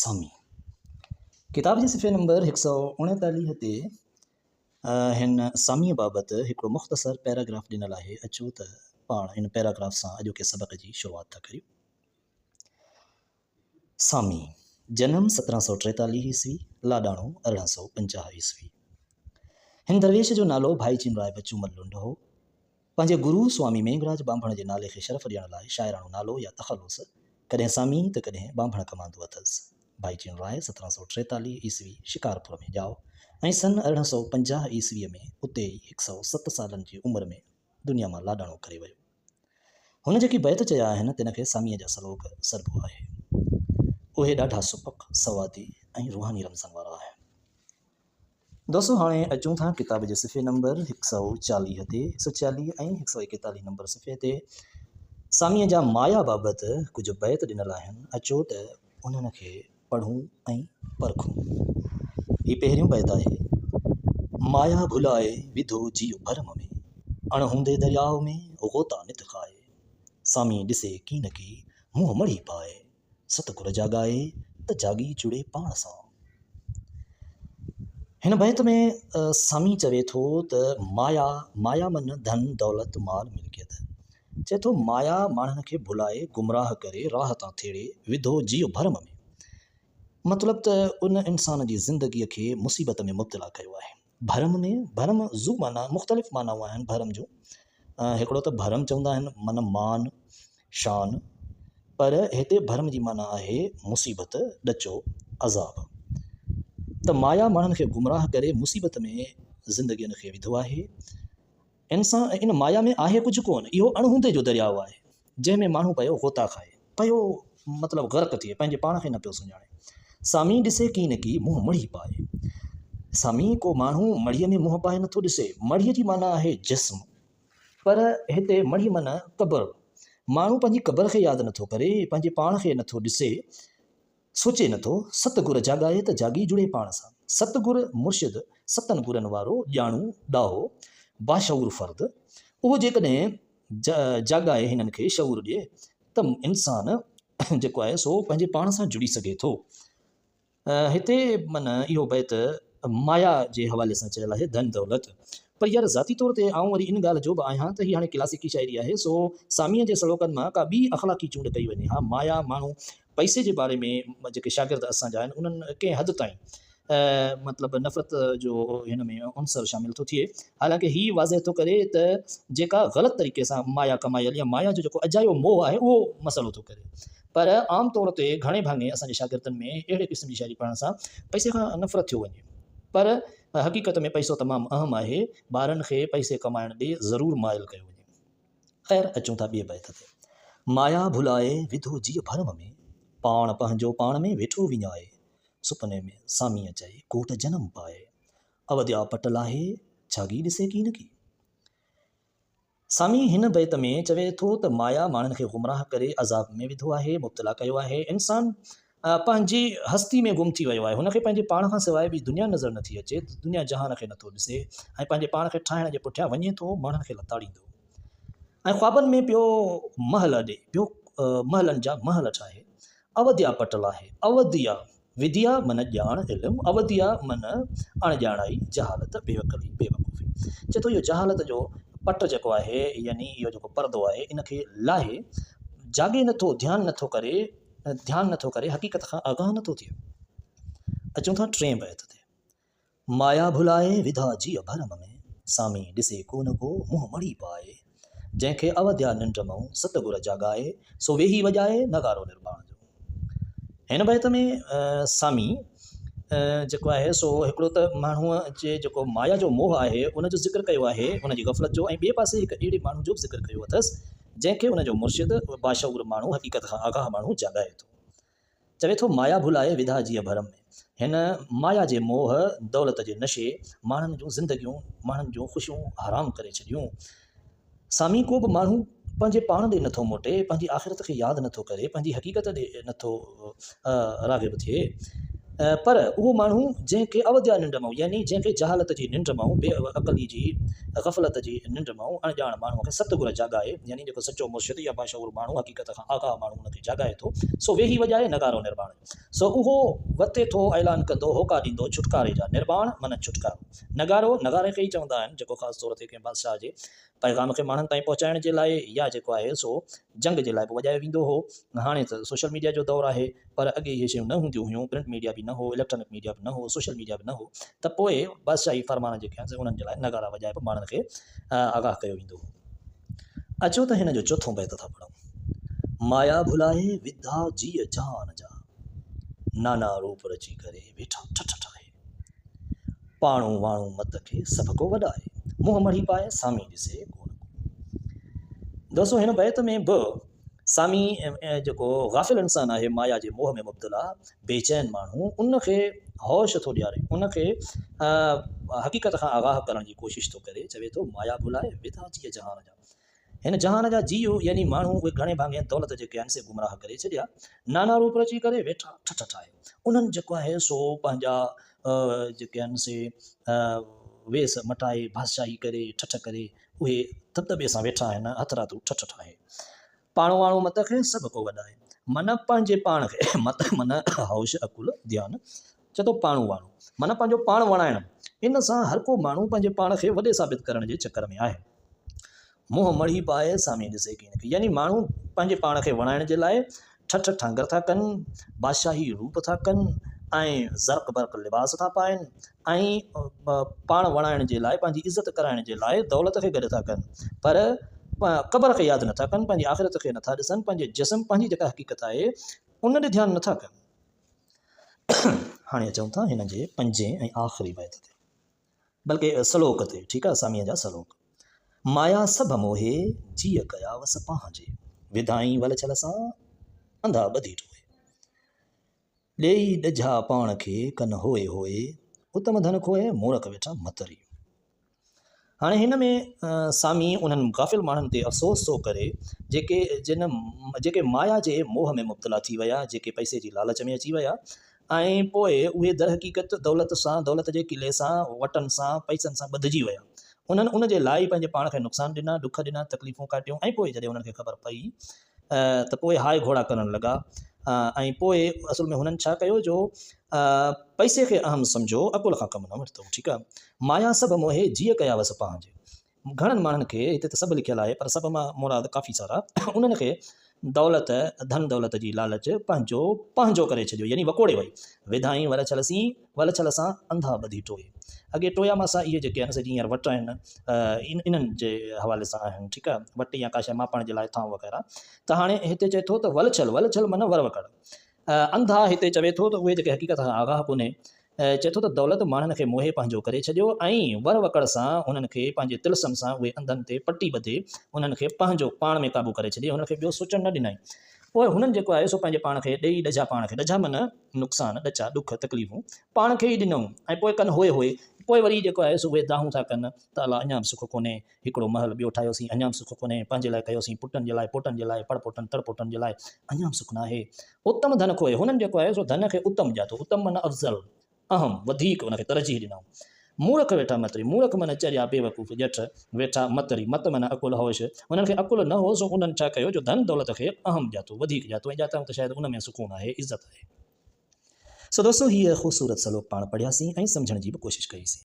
सामी किताब जे सिफ़े नंबर 139 ते हिन सामीअ बाबति हिकिड़ो मुख़्तसर पैराग्राफ ॾिनल आहे। अचो त पाण हिन पैराग्राफ सां अॼोके सबक़ जी शुरूआत था करियूं। सामी जनम 1743 ईस्वी, लाॾाणो 1850 ईस्वी। हिन दरवेश जो नालो भाई चीनराय बचूमल लुंड हो। पंहिंजे गुरु स्वामी मेघराज बांभण जे नाले खे शरफ़ ॾियण लाइ शाइराणो नालो या तख़ल्लुस कॾहिं सामी त कॾहिं बांभण कमांदो अथसि। भाई चीनराय 1743 ईस्वी शिकारपुर में ॼाओ ऐं सन 1850 ईस्वीअ में उते ई 107 सालनि जी उमिरि में दुनिया मां लाॾाणो करे वियो। हुन जेकी बैत चया आहिनि तिन खे सामीअ जा सलोक सरबो आहे। उहे ॾाढा सुपक, सवादी ऐं रूहानी रमज़नि वारा आहिनि। दोस्तों हाणे अचूं था किताब जे सिफ़े नंबर 140 ते, 140 ऐं 141 नंबर सिफ़े ते सामीअ जा माया बाबति कुझु बैत ॾिनल आहिनि। अचो त उन्हनि खे पढ़ूं ऐं परखूं। ही पहिरियों बैत आहे। माया भुलाए विधो जीव भरम में, अणहूंदे दरियाव में गोता नित खाए। सामी ॾिसे की न की मुंहुं मड़ी पाए, सतगुर जाॻाए त जागी जुड़े पाण सां। हिन बैत में सामी चवे थो त माया मन धन दौलत माल मिल्कियत। चए थो माया माण्हुनि खे भुलाए, गुमराह करे, राह तां थेड़े, विधो जीव भरम में। मतिलबु त उन इंसान जी ज़िंदगीअ खे मुसीबत में मुब्तला कयो आहे। भरम में, भरम ज़ू माना मुख़्तलिफ़ मानाऊं आहिनि भरम जो। हिकिड़ो त भरम चवंदा आहिनि मन मान शान, पर हिते भरम जी माना आहे मुसीबत, ॾचो, अज़ाब। त माया माण्हुनि खे गुमराह करे मुसीबत में ज़िंदगीअ खे विधो आहे। इंसान इन माया में आहे कुझु कोन, इहो अणहूंदे जो दरियाव आहे जंहिंमें माण्हू पियो गोता खाए, पियो मतिलबु ग़र्क़ थिए, पंहिंजे पाण खे न पियो सुञाणे। सामी ॾिसे की न की मुंहुं मड़ी पाए। सामी को माण्हू मड़ीअ में मुंहुं पाए नथो ॾिसे। मड़ीअ जी माना आहे जिस्म, पर हिते मड़ी माना क़बर। माण्हू पंहिंजी क़बर खे यादि नथो करे, पंहिंजे पाण खे नथो ॾिसे, सोचे नथो। सतगुर जाॻाए त जागी जुड़े पाण सां। सतगुर मुर्शिद, सतनि गुरनि वारो, ॼाणू, ॾाहो, बाशऊर फ़र्द, उहो जेकॾहिं जाॻाए हिननि खे शऊर ॾिए त इंसान जेको आहे सो पंहिंजे पाण सां जुड़ी सघे थो। हिते माना इहो बैत माया जे हवाले सां चयल आहे, धन दौलत। पर यार ज़ाती तौर ते आउं वरी इन ॻाल्हि जो बि आहियां त हीअ हाणे क्लासिकी शाइरी आहे, सो सामीअ जे सलोकनि मां का ॿी अख़लाक़ी चूंड कई वञे। हा, माया माण्हू पैसे जे बारे में जेके शागिर्द असांजा आहिनि उन्हनि कंहिं हद ताईं मतिलबु नफ़रत जो हिन में अंसर शामिल थो थिए। हालांकि हीअ वाज़ह थो करे त जेका ग़लति तरीक़े सां माया कमायल या माया जो जेको अजायो मोह आहे उहो मसइलो थो करे। पर आम तौर ते घणे भाङे असांजे शागिर्दनि में अहिड़े क़िस्म जी शाइरी पढ़ण सां पैसे खां नफ़रत थियो वञे। पर हक़ीक़त में पैसो तमामु अहम आहे। ॿारनि खे पैसे कमाइण ॾे ज़रूरु माइल कयो वञे। ख़ैर अचूं था ॿिए बैत ते। माया भुलाए विधो जीव भरम में, पाण पंहिंजो पाण में वेठो विञाए। सुपने में सामीअ चए कोट जनम पाए, अवध्या पटल आहे जागी ॾिसे की न की। सामी हिन बैत में चवे थो त माया माण्हुनि खे गुमराह करे अज़ाब में विधो आहे, मुब्तला कयो आहे। इंसान पंहिंजी हस्ती में गुम थी वियो आहे। हुनखे पंहिंजे पाण खां सवाइ बि दुनिया नज़र नथी अचे, दुनिया जहान खे नथो ॾिसे ऐं पंहिंजे पाण खे ठाहिण जे पुठियां वञे थो, माण्हुनि खे लताड़ींदो ऐं ख्वाबनि में पियो महल ॾे, पियो महलनि जा महल ठाहे। अवध्या पटल आहे। अवधिया, विद्या मन ॼाण इल्मु, अवधिया मन अणॼाणाई, जहालत, बेवकली, बेवकूफ़ी। चए थो इहो जहालत जो पट जेको आहे, यानी इहो जेको परदो आहे, इनखे लाहे जाॻे नथो, ध्यानु नथो करे, हक़ीक़त खां आगाह नथो थिए। अचूं था टें बैत ते। माया भुलाए विधा जीअ भरम में, सामी ॾिसे को न को मुंहुं मड़ी पाए। जंहिंखे अवध्या निंड मऊं सतगुर जाॻाए, सो वेही वॼाए नगारो निर्वाण जो। हिन बैत में सामी जेको आहे सो हिकिड़ो त माण्हूअ जे जेको माया जो मोह आहे उनजो ज़िक्र कयो आहे, उनजी ग़फ़लत जो, ऐं ॿिए पासे हिकु अहिड़े माण्हू जो बि ज़िक्र कयो अथसि जंहिंखे उनजो मुर्शिद, बाशऊर माण्हू, हक़ीक़त खां आगाह माण्हू जाॻाए थो। चवे थो माया भुलाए विधा जीअ भरम में। हिन माया जे मोह, दौलत जे नशे माण्हुनि जूं ज़िंदगियूं, माण्हुनि जूं ख़ुशियूं हराम करे छॾियूं। सामी को बि माण्हू पंहिंजे पाण ॾे नथो मोटे, पंहिंजी आख़िरत खे यादि नथो करे, पंहिंजी हक़ीक़त ॾे नथो राग़िब थिए। पर उहो माण्हू जंहिंखे अवध्या निंड मां यानी जंहिंखे जहालत जी निंड मां बेअक़ली जी ग़फ़लत जी निंड मां अणॼाण माण्हूअ खे सतगुर जाॻाए यानी जेको सचो मुर्शिद या बाशऊर माण्हू हक़ीक़त खां आगाह माण्हू हुनखे जाॻाए थो सो वेही वॼाए नगारो निर्वाण सो उहो वते थो ऐलान कंदो होका ॾींदो छुटकारे जा निर्वाण माना छुटकारो नगारे खे ई चवंदा आहिनि जेको ख़ासि तौर ते कंहिं बादशाह जे पैगाम खे माण्हुनि ताईं पहुचाइण जे लाइ या जेको आहे सो जंग जे लाइ बि वॼायो वेंदो हो हाणे त सोशल मीडिया जो दौरु आहे पर अॻे इहे शयूं न हूंदियूं हुयूं प्रिंट मीडिया बि न हो इलेक्ट्रॉनिक मीडिया बि न हो सोशल मीडिया बि न हो त पोइ बादशाही फरमान जेके आहिनि उन्हनि जे लाइ नगारा वॼाए बि माण्हुनि खे आगाह कयो वेंदो हो अचो त हिन जो चोथों बैत था पढ़ूं माया भुलाए विधा जीअ जहान जा नाना रूप रची करे वेठा ठठ ठाहे पाणू वाणू मत खे सभ को वॾाए मुंहुं मड़ी पाए सामी ॾिसे कोन दोस्तों हिन बैत में बि सामी जेको गाफ़िल इंसान आहे माया जे मोह में मुब्तला बेचैन माण्हू उनखे होश थो ॾियारे उनखे हक़ीक़त खां आगाह करण जी कोशिशि थो करे चवे थो माया भुलाए विधा जीअ जहान जा हिन जहान जा जीव यानी माण्हू उहे घणे भाङे दौलत जेके आहिनि से गुमराह करे छॾिया नाना रूप रची करे वेठा ठठ ठाहे उन्हनि जेको आहे सो पंहिंजा जेके आहिनि से वेस मटाए बादशाही करे ठठ करे उहे दबदबे सां वेठा आहिनि हथरातू ठठ ठाहे पाणो वाणो मत खे सभु को वॾाए मन पंहिंजे पाण खे मत मन होश अकुल ध्यानु चए थो पाणू वाणो मन पंहिंजो पाण वणाइणु इन सां हर को माण्हू पंहिंजे पाण खे वॾे साबित करण जे चकर में आहे मुंहुं मड़ी पाए साम्हूं ॾिसे कीन यानी माण्हू पंहिंजे पाण खे वणाइण जे लाइ ठठ ठांगर था कनि बादशाही रूप था कनि ऐं ज़र्क बर्क लिबास था पाइनि ऐं पाण वणाइण जे लाइ पंहिंजी इज़त कराइण जे लाइ दौलत खे गॾु था कनि पर क़बर खे यादि नथा कनि पंहिंजी आख़िरत खे नथा ॾिसनि पंहिंजे जिस्म पंहिंजी जेका हक़ीक़त आहे उन ॾे ध्यानु नथा कनि हाणे अचूं था हिन जे पंजे ऐं आख़िरी बैत ते बल्कि सलोक ते ठीकु आहे सामीअ जा सलोक माया सभ मोहे जीअ कया वस पंहिंजे विधाई वल छल सां अंधा ॿधी टोए ॾेई ॾझा पाण खे कन होए होए उत्तम धन खोए मूरख वेठा मतरी हाणे हिन में सामी उन्हनि गाफ़िल माण्हुनि ते अफ़सोस थो करे जेके माया जे मोह में मुब्तला थी विया जेके पैसे जी लालच में अची विया ऐं पोइ उहे दर हक़ीक़त दौलत जे किले सां वटनि सां पैसनि सां ॿधिजी विया उन्हनि उन जे लाइ पंहिंजे पाण खे नुक़सानु ॾिना दुख ॾिना तकलीफ़ूं काटियूं ऐं पोइ जॾहिं उन्हनि खे ख़बर पई त पोइ हाय घोड़ा करणु लॻा ऐं पोइ असुल में हुननि छा कयो जो पैसे खे अहम सम्झो अकुल खां कमु न वरितो ठीकु आहे माया सभु मोहे जीअ कया वस पंहिंजे घणनि माण्हुनि खे हिते त सभु लिखियलु आहे पर सभु मां मुराद काफ़ी सारा उन्हनि खे दौलत धन दौलत जी लालच पंहिंजो करे छॾियो यानी वकोड़े वई विधाई वल छल सां अंधा ॿधी टोए अॻे टोया मासा इहे जेके आहिनि सॼी हींअर वट आहिनि इन्हनि जे हवाले सां आहिनि ठीकु आहे वट या का शइ मापण जे लाइ थां वग़ैरह त हाणे हिते चए थो त वल छल माना वर वकड़ अंधा हिते चवे थो त उहे जेके हक़ीक़त खां आगाह कोन्हे चए थो त दौलत माण्हुनि खे मोहे पंहिंजो करे छॾियो ऐं वर वकड़ सां हुननि खे पंहिंजे तिलसम सां उहे अंधनि ते पटी ॿधे उन्हनि खे पंहिंजो पाण में क़ाबू करे छॾे हुननि खे ॿियो सोचणु न ॾिनई पोइ हुननि जेको आहे सो पंहिंजे पाण खे ॾेई ॾझा पाण खे ॾझा माना नुक़सानु ॾचा ॾुख तकलीफ़ूं पाण खे ई ॾिनऊं ऐं पोइ कनि होए पोइ वरी जेको आहे सो उहे दाहूं था कनि त अला अञा बि सुख कोन्हे हिकिड़ो महल ॿियो ठाहियोसीं अञा बि सुख कोन्हे पंहिंजे लाइ कयोसीं पुटनि जे लाइ पोटनि जे लाइ पड़पोटनि तड़पोटनि जे लाइ अञा बि सुख न आहे उत्तम धन खोए हुननि जेको आहे सो धन खे उत्तम ॼातो उत्तम माना अफ़ज़ल अहम वधीक हुनखे तरजीह ॾिनऊं मूरख वेठा मतरी मूरख माना चरिया बेवकूफ़ ॼठ वेठा मतरी मत माना अकुल होश हुननि खे अकुल न हो सो उन्हनि छा कयो जो धन दौलत खे अहम ॼातो वधीक ॼातो ऐं ॼातऊं त शायदि उन में सुकून आहे इज़त आहे सो दोस्तों हीअ ख़ूबसूरत सलोक पाण पढ़ियासीं ऐं सम्झण जी बि कोशिशि कईसीं